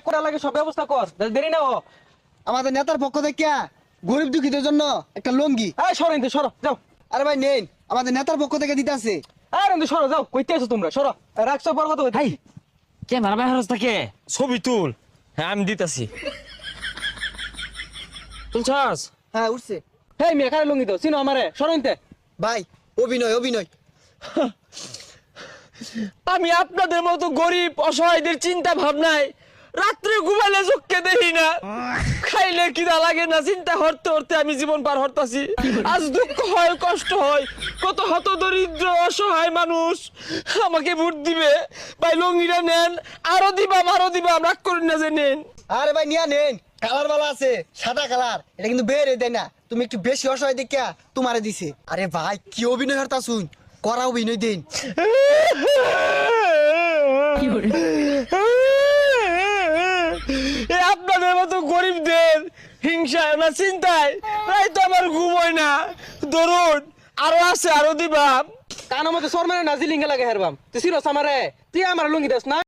করা লাগে সব ব্যবস্থা কর, দেরি না ও। আমাদের নেতার পক্ষ থেকে গরিব দুঃখীদের জন্য একটা লঙ্গি। এই সরো ইন্দু, সরো যাও। আরে ভাই নেন, আমাদের নেতার পক্ষ থেকে দিতে আছে। আর ইন্দু সরো যাও, কইতে আছো তোমরা, সরো। রাখছো পর কথা হাই ক্যামেরা বাইরে থাকে ছবি তুল। হ্যাঁ আমি দিতাছি। তুলছাস? হ্যাঁ উঠছে। হেই মিয়া কারে লুঙ্গি দাও, চিনো আমারে, সরো ইনতে। ভাই অভিনয় অভিনয়। আমি আপনাদের মতো গরিব অসহায়দের চিন্তা ভাবনায় রাত্রে ঘুমাইলে চোখকে দেখি না, খাইলে কিনা লাগে না, চিন্তা হরতে হরতে আমি জীবন পার হরতাছি। আজ দুঃখ হয়, কষ্ট হয়, কত হত দরিদ্র অসহায় মানুষ আমাকে ভোট দিবে। ভাই লঙ্গিটা নেন, আরো দিবাম রাগ করেন না যে নেন। আরে ভাই নিয়া নেন, কালার বালা আছে, সাদা কালার, এটা কিন্তু বের দেয় না। তুমি একটু বেশি অসহায় দেখিয়া তোমারে দিছে। আরে ভাই কি অভিনয় হরতা শুন, করা অভিনয় দিন। আপনাদের মতো গরিবদের হিংসা না চিন্তায় তাই তো আমার ঘুম হয় না। ধরুন আরো আছে, আরো দিবাম। কানের মধ্যে সর মানে নাজিলিঙ্গে লাগে হেরবাম, তুই চিনোস আমারে, তুই আমার লুঙ্গি দাস না।